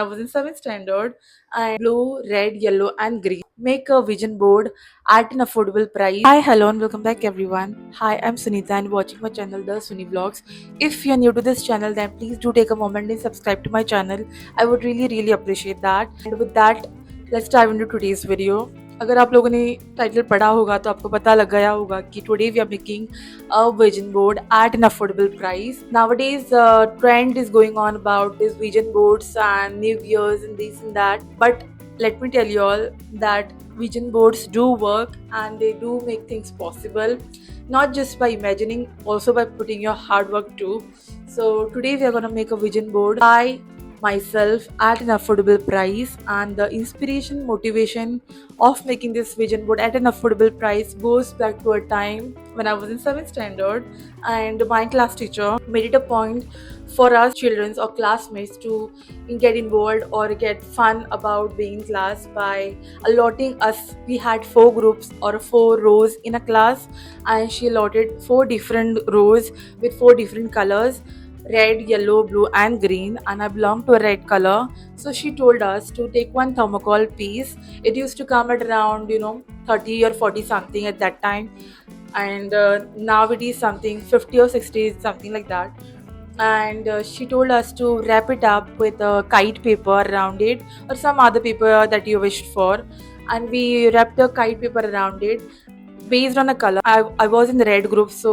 I was in 7th standard, and blue, red, yellow, and green. Make a vision board at an affordable price. Hi, hello, and welcome back, everyone. Hi, I'm Sunita, and watching my channel, The Suni Vlogs. If you're new to this channel, then please do take a moment and subscribe to my channel. I would really appreciate that. And with that, let's dive into today's video. अगर आप लोगों ने title पढ़ा होगा तो आपको पता लग गया होगा कि today we are making a vision board at an affordable price. Nowadays, trend is going on about these vision boards and New Year's and this and that. But let me tell you all that vision boards do work and they do make things possible, not just by imagining, also by putting your hard work too. So today we are gonna make a vision board by myself at an affordable price, and the inspiration motivation of making this vision board at an affordable price goes back to a time when I was in 7th standard, and my class teacher made it a point for us children or classmates to get involved or get fun about being in class by allotting us. We had 4 groups or 4 rows in a class, and she allotted 4 different rows with 4 different colors: red, yellow, blue, and green. And I belong to a red color. So she told us to take one thermocol piece. It used to come at around 30 or 40 something at that time, and now it is something 50 or 60, something like that. And she told us to wrap it up with a kite paper around it or some other paper that you wished for. And we wrapped the kite paper around it based on a color. I was in the red group, so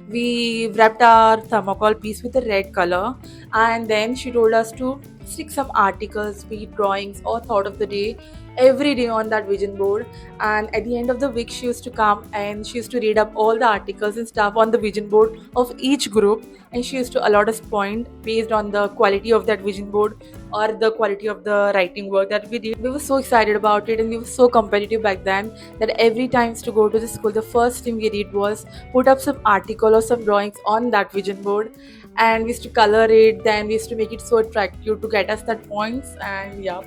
we wrapped our thermocol piece with a red color. And then she told us to stick some articles, be it drawings or thought of the day, every day on that vision board. And at the end of the week, she used to come and she used to read up all the articles and stuff on the vision board of each group, and she used to allot us point based on the quality of that vision board or the quality of the writing work that we did. We were so excited about it, and we were so competitive back then that every time to go to the school, the first thing we did was put up some article or some drawings on that vision board, and we used to color it. Then we used to make it so attractive to get us that points. And yeah,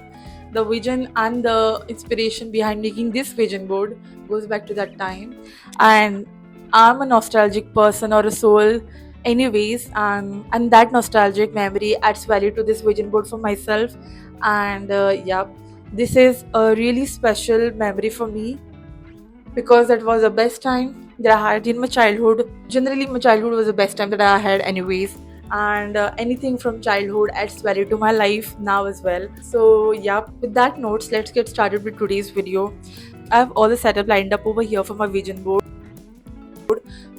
the vision and the inspiration behind making this vision board goes back to that time. And I'm a nostalgic person or a soul anyways, and that nostalgic memory adds value to this vision board for myself. And yeah, this is a really special memory for me because that was the best time that I had in my childhood. Generally, my childhood was the best time that I had, anyways. And anything from childhood adds value to my life now as well. So, yeah, with that notes, let's get started with today's video. I have all the setup lined up over here for my vision board.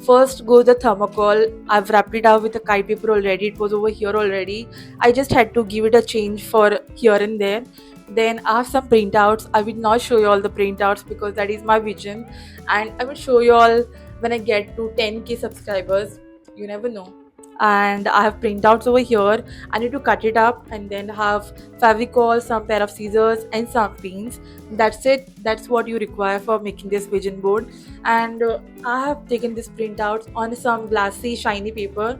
First goes the thermocol. I've wrapped it up with the kite paper already. It was over here already. I just had to give it a change for here and there. Then I have some printouts. I will not show you all the printouts because that is my vision, and I will show you all when I get to 10k subscribers. You never know. And I have printouts over here. I need to cut it up and then have Favicol, some pair of scissors, and some pins. That's it. That's what you require for making this vision board. And I have taken this printout on some glassy shiny paper,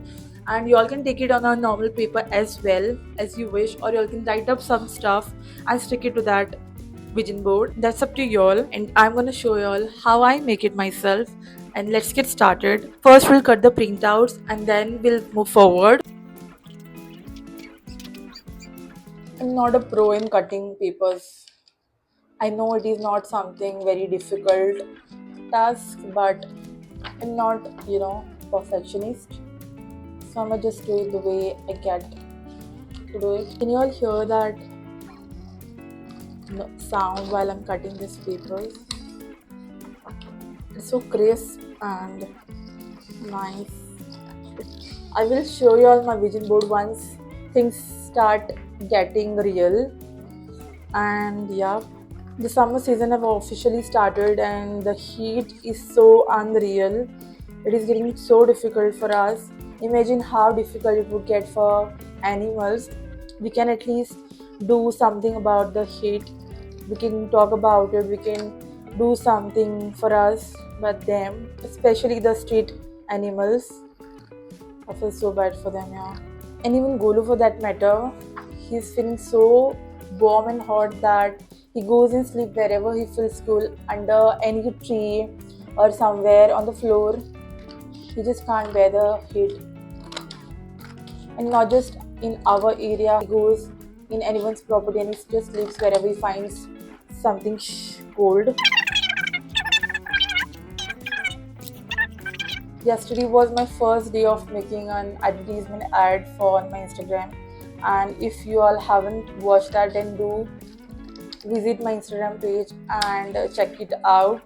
and you all can take it on a normal paper as well as you wish, or you all can write up some stuff and stick it to that vision board. That's up to you all, and I'm gonna show you all how I make it myself. And let's get started. First we'll cut the printouts and then we'll move forward. I'm not a pro in cutting papers. I know it is not something very difficult task, but I'm not, perfectionist. So I'm gonna just do it the way I get to do it. Can you all hear that sound while I'm cutting these papers? It's so crisp and nice. I will show you all my vision board once things start getting real. And yeah, the summer season have officially started and the heat is so unreal. It is getting so difficult for us. Imagine how difficult it would get for animals. We can at least do something about the heat. We can talk about it. We can do something for us, but them, especially the street animals, I feel so bad for them, yeah. And even Golu, for that matter, he's feeling so warm and hot that he goes and sleep wherever he feels cool, under any tree or somewhere on the floor. He just can't bear the heat. And not just in our area, he goes in anyone's property and he just sleeps wherever he finds something cold. Yesterday was my first day of making an advertisement ad for my Instagram, and if you all haven't watched that, then do visit my Instagram page and check it out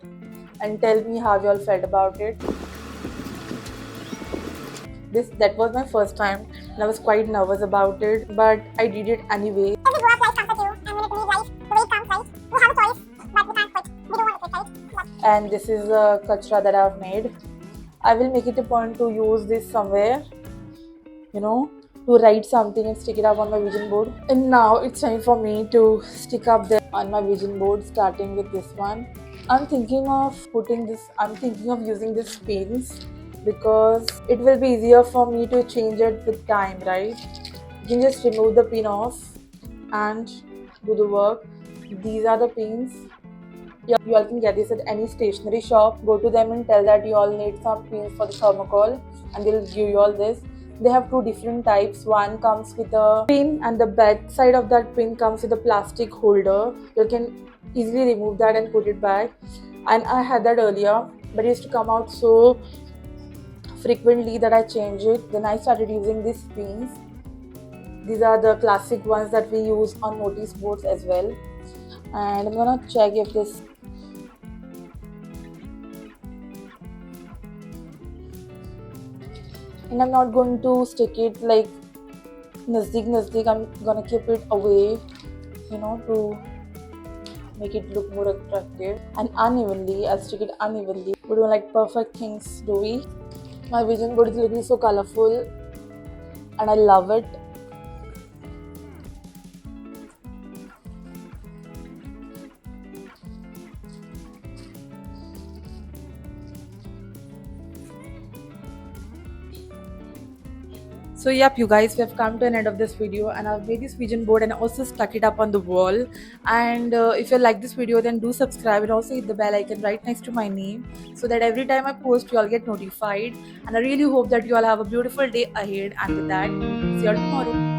and tell me how you all felt about it. That was my first time and I was quite nervous about it, but I did it anyway. Every work life comes with you, and when it life, the way it comes, right? We have a choice, but we can't quit. We don't want to quit, right? But And this is a kachra that I've made. I will make it a point to use this somewhere, you know, to write something and stick it up on my vision board. And now it's time for me to stick up there on my vision board, starting with this one. I'm thinking of using this pins because it will be easier for me to change it with time, right? You can just remove the pin off and do the work. These are the pins. You all can get this at any stationery shop. Go to them and tell that you all need some pins for the thermocol and they'll give you all this. They have two different types. One comes with a pin and the back side of that pin comes with a plastic holder. You can easily remove that and put it back. And I had that earlier, but it used to come out so frequently that I changed it. Then I started using these pins. These are the classic ones that we use on notice boards as well. And I'm gonna check if this. And I'm not going to stick it like nazdik. I'm gonna keep it away, to make it look more attractive. And unevenly, I'll stick it unevenly. We don't like perfect things, do we? My vision board is looking so colorful and I love it. So yep, you guys, we have come to an end of this video and I've made this vision board and also stuck it up on the wall. And if you like this video, then do subscribe and also hit the bell icon right next to my name so that every time I post, you all get notified. And I really hope that you all have a beautiful day ahead. And with that, see you all tomorrow.